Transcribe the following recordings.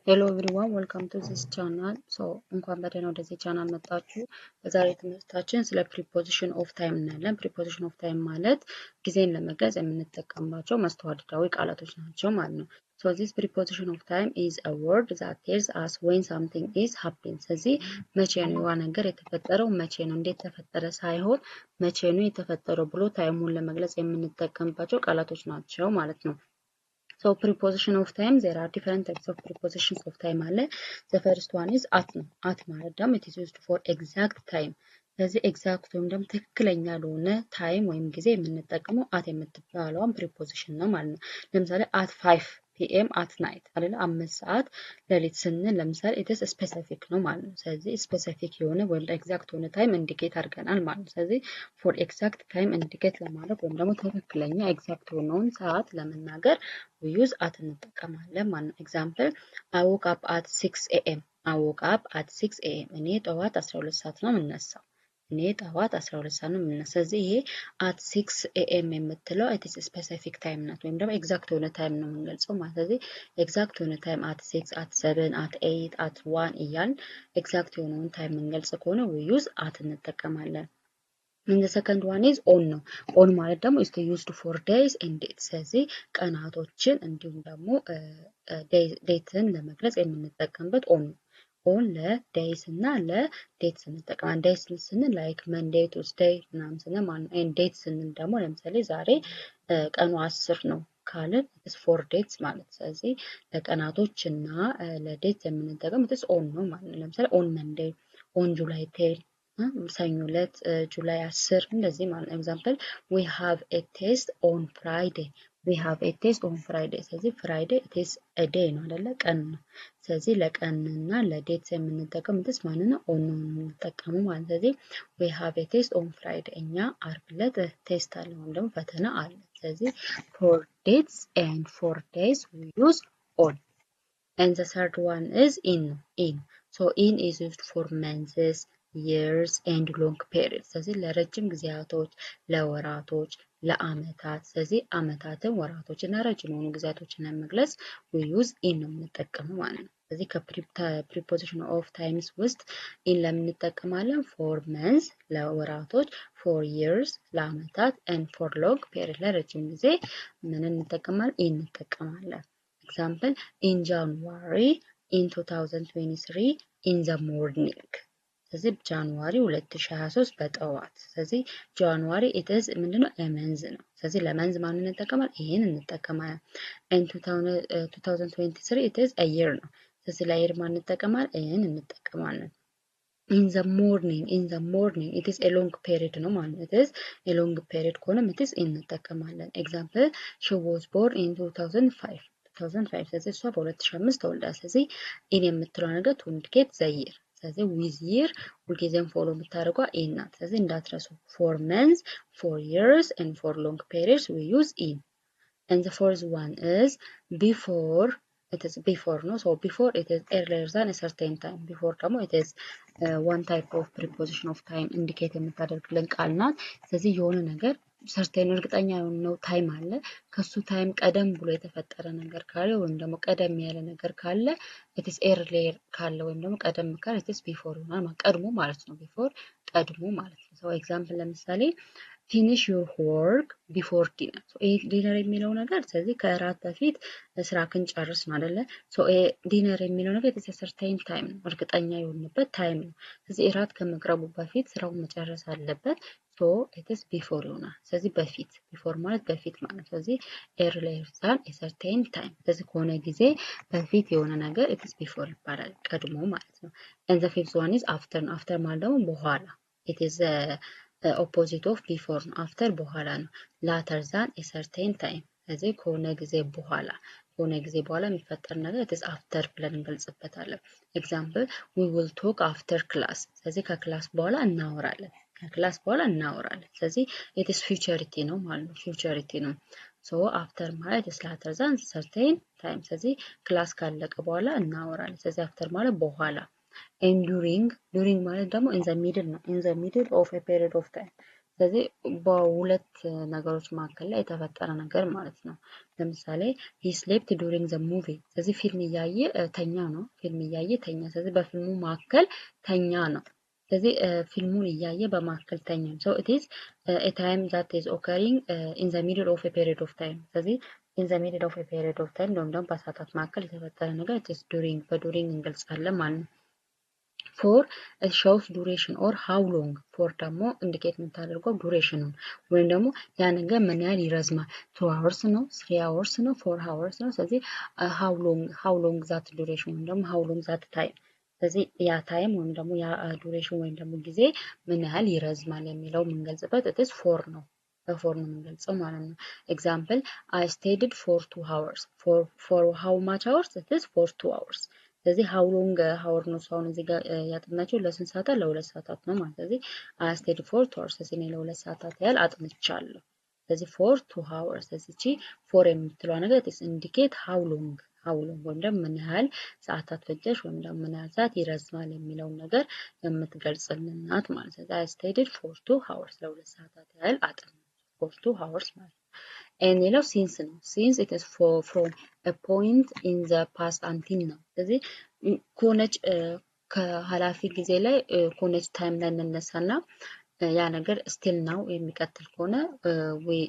Hello everyone, welcome to this channel. እንኳን በደህና ወደዚህ ቻናል መጣችሁ። በዛሬ ትምህርታችን ስለ preposition of time እናያለን። preposition of time ማለት ጊዜን ለመግለጽ የምንጠቀምባቸው መስተዋድዳዊ ቃላቶች ናቸው ማለት ነው። So this preposition of time is a word that tells us when something is happening. ስለዚህ መቼ ነው ያ ነገር የተፈጠረው፣ መቼ ነው እንዴት ተፈጠረ ሳይሆን መቼ ነው የተፈጠረው ብሎ ታይሙን ለመግለጽ የምንጠቀምባቸው ቃላቶች ናቸው ማለት ነው። So preposition of time, there are different types of prepositions of time አለ። The first one is at ነው። at ማለት ደግሞ it is used for exact time። ስለዚህ exact ወይም ደግሞ ትክክለኛ ለሆነ ታይም ወይም ጊዜ የምንጠቀመው at የምትባለውን preposition ነው ማለት ነው። ለምሳሌ at 5 PM at night አይደለ 5 ሰዓት ሌሊት ስንል ለምሳሌ it is specific ነው ማለት ነው። ስለዚህ specific የሆነ ወይም exact የሆነ ታይም ኢንዲኬት አድርገናል ማለት ነው። ስለዚህ for exact time ኢንዲኬት ለማድረግ ወይም ደግሞ ትክክለኛ exact የሆነውን ሰዓት ለመናገር we use at እንጠቀማለን ማለት ነው። ኤግዛምፕል I woke up at 6 AM I woke up at 6 AM እኔ ጠዋት 12 ሰዓት ነው የምነሳው። እኔ ጠዋት 12 ሰዓት ነው የምነሳው። ስለዚህ ይሄ at 6 AM የምትለው it is specific time ናት ወይም ደግሞ ኤግዛክት የሆነ ታይም ነው የምንገልጸው ማለት። ስለዚህ ኤግዛክት የሆነ ታይም at 6 at 7 at 8 at 1 እያልን ኤግዛክት የሆነውን ታይም የምንገልጽ ከሆነ we use at እንጠቀማለን። And the second one is on ነው። on ማለት ደግሞ is used for days and dates። ስለዚህ ቀናቶችን እንዲሁም ደግሞ ዴትን ለመግለጽ የምንጠቀምበት on ነው። on ለዴይስ እና ለዴት ስንጠቀም ዴይስ ስንል ላይክ መንዴይ ቱስዴይ ምናምን ስንል ማለት ነው። ዴት ስንል ደግሞ ለምሳሌ ዛሬ ቀኑ 10 ነው ካልን it's for dates ማለት። ስለዚህ ለቀናቶች እና ለዴት የምንጠቀም it's on ነው ማለት ነው። ለምሳሌ on Monday on July 10 ሰኞ ዕለት ጁላይ 10 እንደዚህ ማለት ነው። ኤግዛምፕል we have a test on Friday we have a test on Friday። ስለዚህ Friday it is a day ነው አይደለ ቀን ነው። ስለዚህ ለቀንና ለዴት የምንጠቀምበት ማለት ነው on ነው የምንጠቀመው ማለት። ስለዚህ we have a test on Friday እኛ ዓርብ ዕለት ቴስት አለ ወይም ደግሞ ፈተና አለ። ስለዚህ for dates and for days we use on. And the third one is in. So in is used for months years and long periods። ስለዚህ ለረጅም ጊዜያቶች፣ ለወራቶች፣ ለአመታት። ስለዚህ አመታትን፣ ወራቶችን እና ረጅም የሆኑ ጊዜያቶችን ለመግለጽ we use in ነው የምንጠቀመው ማለት ነው። ስለዚህ ከpreposition of times ውስጥ in ለምን እንጠቀማለን? for months ለወራቶች፣ for years ለአመታት and for long period ለረጅም ጊዜ ምን እንጠቀማለን? in እንጠቀማለን። Example in January in 2023 in the morning። ስለዚህ ጃንዋሪ 2023 በጠዋት። ስለዚህ ጃንዋሪ it is ምንድነው? ለመንዝ ነው። ስለዚህ ለመንዝ ማን እንጠቀማለን? ይሄን እንጠቀማለን። in 2023 it is a year ነው። ስለዚህ ለየር ማን እንጠቀማለን? ይሄን እንጠቀማለን። in the morning it is a long period ነው ማለት ነው። it is a long period ከሆነ it is እንጠቀማለን። ኤግዛምፕል she was born in 2005 ስለዚህ እሷ በ2005 ተወልዳ። ስለዚህ ኢን የምትለው ነገር to indicate the year። ስለዚህ with year ሁልጊዜም ፎሎ የምታደርገው ኢን ናት። ስለዚህ እንዳትረሱ for months for years and for long periods we use in. And the fourth one is before. It is before no. So before it is earlier than a certain time. Before ደግሞ it is one type of preposition of time indicate የምታደርግልን ቃል ናት። ስለዚህ የሆነ ነገር ሰርቴን እርግጠኛ የሆነው ታይም አለ። ከሱ ታይም ቀደም ብሎ የተፈጠረ ነገር ካለ ወይም ደግሞ ቀደም ያለ ነገር ካለ it is earlier ካለ ወይም ደግሞ ቀደም ካለ it is before ይሆናል። ቀድሞ ማለት ነው። before ቀድሞ ማለት ነው። so ኤግዛምፕል ለምሳሌ finish your work before dinner። so ዲነር የሚለው ነገር ስለዚህ ከእራት በፊት ስራክን ጨርስ ነው አይደለ? so ዲነር የሚለው ነገር it is a certain time ነው። እርግጠኛ የሆነበት ታይም ነው። ስለዚህ እራት ከመቅረቡ በፊት ስራውን መጨረስ አለበት። so it is before ይሆናል። ስለዚህ በፊት before ማለት በፊት ማለት። ስለዚህ earlier than a certain time። ስለዚህ ከሆነ ጊዜ በፊት የሆነ ነገር it is before ይባላል፣ ቀድሞ ማለት ነው። and the fifth one is after ነው። after ማለት ደግሞ በኋላ it is opposite of before ነው። after በኋላ ነው። later than a certain time። ስለዚህ ከሆነ ጊዜ በኋላ የሚፈጠር ነገር it is after ብለን እንገልጽበታለን። ኤግዛምፕል we will talk after class። ስለዚህ ከክላስ በኋላ እናወራለን። ስለዚህ it is futurity ነው ማለት ነው። futurity ነው። so after ማለት is later than certain time። ስለዚህ ክላስ ካለቀ በኋላ እናወራለን። ስለዚህ after ማለት በኋላ። and during ማለት ደግሞ in the middle ነው። in the middle of a period of time። ስለዚህ በሁለት ነገሮች መካከል ላይ የተፈጠረ ነገር ማለት ነው። ለምሳሌ he slept during the movie ስለዚህ ፊልም እያየ ተኛ ነው። ፊልም እያየ ተኛ። ስለዚህ በፊልሙ መካከል ተኛ ነው። ስለዚህ ፊልሙን እያየ በመካከል ተኛ። so it is a time that is occurring in the middle of a period of time ስለዚህ in the middle of a period of time ወይም ደግሞ በሰዓታት መካከል የተፈጠረ ነገር it is during በduring እንገልጻለን ማለት ነው። for a short duration or how long for ደግሞ ኢንዲኬት የምታደርገው ዱሬሽኑን ወይም ደግሞ ያ ነገር ምን ያህል ይረዝማል 2 hours ነው 3 hours ነው 4 hours ነው። ስለዚህ how long that duration ወይም ደግሞ how long that time ስለዚህ ያ ታይም ወይም ደግሞ ያ ዱሬሽን ወይም ደግሞ ጊዜ ምን ያህል ይረዝማል የሚለው የምንገልጽበት it is for ነው። በፎር ነው የምንገልጸው ማለት ነው። ኤግዛምፕል I studied for 2 hours for how much hours it is for 2 hours ስለዚህ how long hour ነው አሁን እዚህ ጋር ያጠናቸው ለስንት ሰዓታት ለሁለት ሰዓታት ነው ማለት ስለዚህ I studied for 2 hours ስለዚህ እኔ ለሁለት ሰዓታት ያህል አጥንቻለሁ። ስለዚህ for 2 hours ስለዚህ እቺ for የምትለዋ ነገር this indicate how long ወይም ደግሞ ምን ያህል ሰዓታት ፈጀሽ ወይም ደግሞ ምን ያህል ሰዓት ይረዝማል የሚለውን ነገር የምትገልጽልን ናት ማለት ነው። I studied for 2 hours ለሁለት ሰዓታት ያህል አጥናለሁ for 2 hours ማለት ነው። ሌላው ሲንስ ነው። ሲንስ it is from a point in the past until now ስለዚህ ከሆነች ከኃላፊ ጊዜ ላይ ከሆነች ታይም ላይ እንነሳና ያ ነገር still now የሚቀጥል ከሆነ we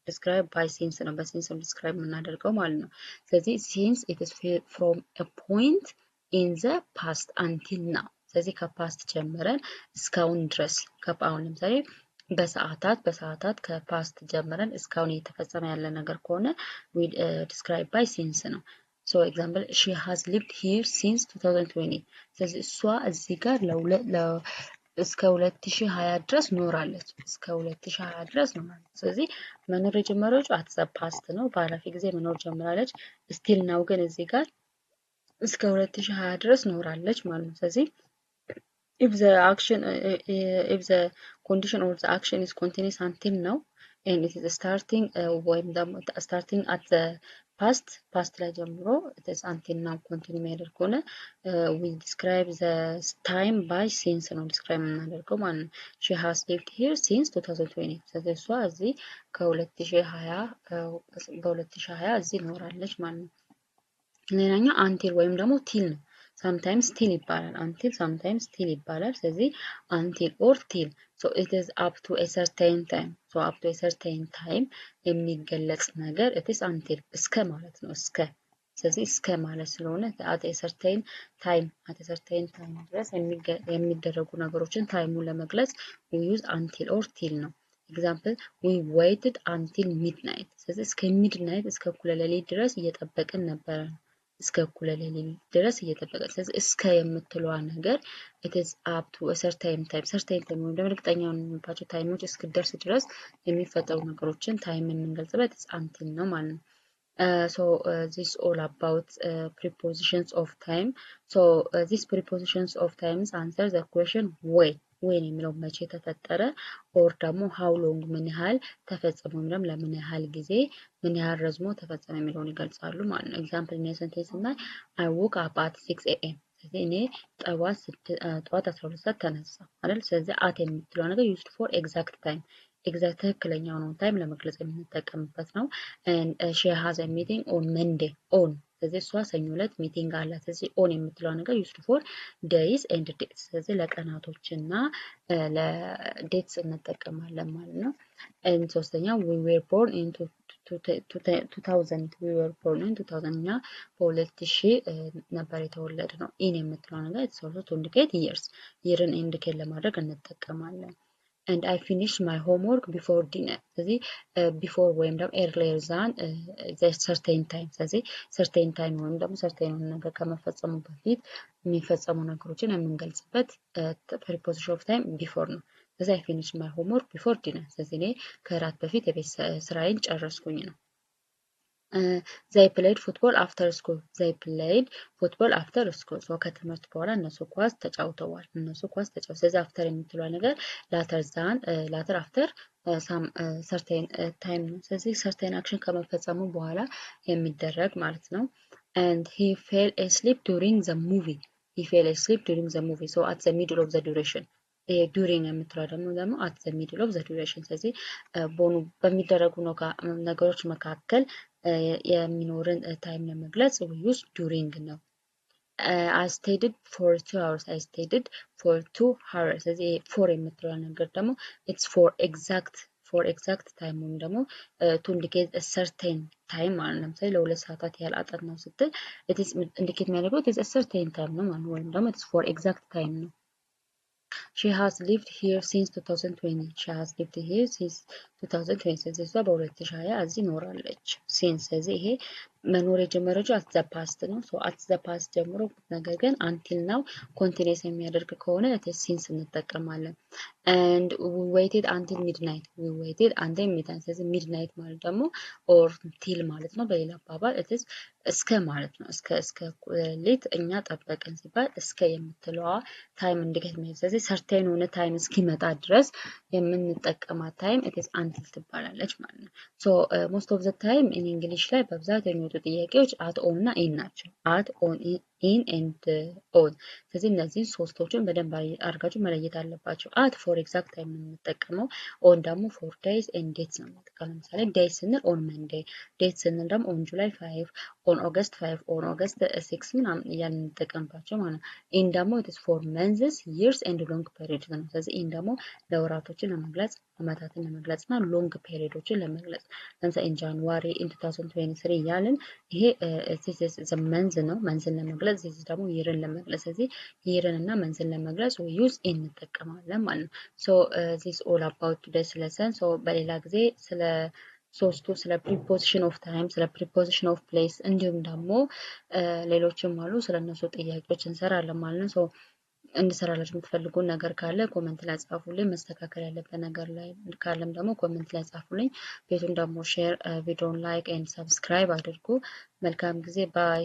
describe by since ነው። በሲንስ ነው describe የምናደርገው ማለት ነው። ስለዚህ since it is from a point in the past until now ስለዚህ ከፓስት ጀምረን እስካሁን ድረስ አሁን ለምሳሌ በሰዓታት ከፓስት ጀምረን እስካሁን እየተፈጸመ ያለ ነገር ከሆነ we describe by since ነው። so example she has lived here since 2020 ስለዚህ እሷ እዚህ ጋር እስከ 2020 ድረስ ኖራለች። እስከ 2020 ድረስ ኖራለች። ስለዚህ መኖር የጀመረችው at the past ነው። በኃላፊ ጊዜ መኖር ጀምራለች። still now ግን እዚህ ጋር እስከ 2020 ድረስ ኖራለች ማለት ነው። ስለዚህ if the condition or the action is continuous until now and it is starting ወይም ደግሞ starting at the past ላይ ጀምሮ it is until now continue የሚያደርግ ከሆነ we describe the time by since ነው describe የምናደርገው ማለት ነው። she has lived here since 2020 ስለዚህ እሷ እዚህ በ2020 እዚህ ኖራለች ማለት ነው። ሌላኛው until ወይም ደግሞ till ነው። sometimes till ይባላል until sometimes till ይባላል። ስለዚህ until or till so it is up to a certain time so up to a certain time የሚገለጽ ነገር it is until እስከ ማለት ነው። ስለዚህ እስከ ማለት ስለሆነ at a certain time ድረስ የሚደረጉ ነገሮችን ታይሙን ለመግለጽ we use until or till ነው። ኤግዛምፕል we waited until midnight ስለዚህ እስከ ሚድናይት እስከ እኩለ ሌሊት ድረስ እየጠበቅን ነበረ። እስከ እኩለ ሌሊት ድረስ እየጠበቅን ስለዚህ እስከ የምትለዋ ነገር it is up to a certain time ወይም ደግሞ እርግጠኛ የሆንባቸው ታይሞች እስክደርስ ድረስ የሚፈጠሩ ነገሮችን ታይም የምንገልጽበት until ነው ማለት ነው። this all about prepositions of time so these prepositions of times answer the question when የሚለው መቼ ተፈጠረ or ደግሞ how long ምን ያህል ተፈጸመ ወይም ደግሞ ለምን ያህል ጊዜ ምን ያህል ረዝሞ ተፈጸመ የሚለውን ይገልጻሉ ማለት ነው። ኤግዛምፕል እና ሴንቴንስ እና I woke up at 6 am ስለዚህ እኔ ጠዋት 12 ሰዓት ተነሳ አይደል። ስለዚህ at የምትለው ነገር used for exact time ኤግዛክት ትክክለኛውን ታይም ለመግለጽ የምንጠቀምበት ነው። and she has a meeting on Monday on ስለዚህ እሷ ሰኞ ዕለት ሚቲንግ አላት። ስለዚህ on የምትለው ነገር used for days and dates ስለዚህ ለቀናቶች እና ለዴትስ እንጠቀማለን ማለት ነው። and ሶስተኛው we were born in 2000 we were born in 2000 እና በ2000 ነበር የተወለድ ነው። in የምትለው ነገር it's also to indicate years yearን indicate ለማድረግ እንጠቀማለን። and I finished my homework before dinner ስለዚህ before ወይም ደግሞ earlier than the certain time ስለዚህ certain time ወይም ደግሞ certain ነገር ከመፈጸሙ በፊት የሚፈጸሙ ነገሮችን የምንገልጽበት preposition of time before ነው። ስለዚህ I finished my homework before dinner ስለዚህ እኔ ከእራት በፊት የቤት ስራዬን ጨረስኩኝ ነው። they played football after school so ከትምህርት በኋላ እነሱ ኳስ ተጫውተዋል ስለዚህ after የምትለው ነገር later after some certain time ነው። ስለዚህ certain action ከመፈጸሙ በኋላ የሚደረግ ማለት ነው። and he fell asleep during the movie so at the middle of the duration ዱሪንግ የምትለው ደግሞ አት ዘ ሚድል ኦፍ ዘ ዱሬሽን። ስለዚህ ቦኑ በሚደረጉ ነገሮች መካከል የሚኖርን ታይም ለመግለጽ we use during ነው። I stayed for 2 hours. I stayed for 2 hours. ስለዚህ ፎር የምትለው ነገር ደግሞ it's for exact time ወይም ደግሞ to indicate a certain time ማለት ነው። ለምሳሌ ለ2 ሰዓታት ያህል አጠናው ስትል it is indicate የሚያደርገው it is a certain time ነው ማለት ነው። ወይም ደግሞ it is for exact time ነው። She has lived here since 2020. She has lived here since 2020. ስለዚህ እሷ በ2020 እዚህ ኖራለች። ሲንስ ስለዚህ ይሄ መኖር የጀመረችው አት ዘ ፓስት ነው። ሶ አት ዘ ፓስት ጀምሮ ነገር ግን አንቲል ናው ኮንቲኒስ የሚያደርግ ከሆነ ሲንስ እንጠቀማለን። and we waited until midnight. we waited until midnight። ስለዚህ ሚድናይት ማለት ደግሞ ኦር ቲል ማለት ነው። በሌላ አባባል it is እስከ ማለት ነው። እስከ ሌት እኛ ጠበቅን ሲባል እስከ የምትለዋ ታይም እንዲገት ነው። ስለዚህ ሰርቴን ሆነ ታይም እስኪመጣ ድረስ የምንጠቀማት ታይም it is until ትባላለች ማለት ነው። ሶ ሞስት ኦፍ ዘ ታይም ኢን እንግሊሽ ላይ በብዛት የሚወጡ ጥያቄዎች አት ኦን እና ኢን ናቸው። አት ኦን ኢን ኤንድ ኦን። ስለዚህ እነዚህን ሶስቶችን በደንብ አድርጋችሁ መለየት አለባቸው። አት ፎር ኤግዛክት ታይም ነው የምንጠቀመው። ኦን ደግሞ ፎር ዴይስ ኤንድ ዴትስ ነው የምንጠቀመው። ለምሳሌ ዴይስ ስንል ኦን መንዴይ፣ ዴት ስንል ደግሞ ኦን ጁላይ 5፣ ኦን ኦገስት 5፣ ኦን ኦገስት 6 ምናምን እያልን እንጠቀምባቸው ማለት ነው። ኢን ደግሞ ኢትስ ፎር መንዝስ ይርስ ኤንድ ሎንግ ፔሪድ ነው። ስለዚህ ኢን ደግሞ ለወራቶችን ለመግለጽ አመታትን ለመግለጽ እና ሎንግ ፔሪዶችን ለመግለጽ ለምሳሌ ኢን ጃንዋሪ ኢን 2023 እያልን ይሄ መንዝ ነው። መንዝን ለመግለጽ ዚስ ደግሞ ይርን ለመግለጽ ስለዚህ ይርን እና መንዝን ለመግለጽ we use ኢን እንጠቀማለን ማለት ነው። ሶ ዚስ ኦል አባውት ቱዴይስ ሌሰን። ሶ በሌላ ጊዜ ስለ ሶስቱ ስለ ፕሪፖዚሽን ኦፍ ታይም፣ ስለ ፕሪፖዚሽን ኦፍ ፕሌስ እንዲሁም ደግሞ ሌሎችም አሉ ስለነሱ ጥያቄዎች እንሰራለን ማለት ነው። ሶ እንድሰራላችሁ የምትፈልጉን ነገር ካለ ኮመንት ላይ ጻፉልኝ። መስተካከል ያለበት ነገር ላይ ካለም ደግሞ ኮመንት ላይ ጻፉልኝ። ቤቱን ደግሞ ሼር፣ ቪዲዮን ላይክ ኤንድ ሰብስክራይብ አድርጉ። መልካም ጊዜ ባይ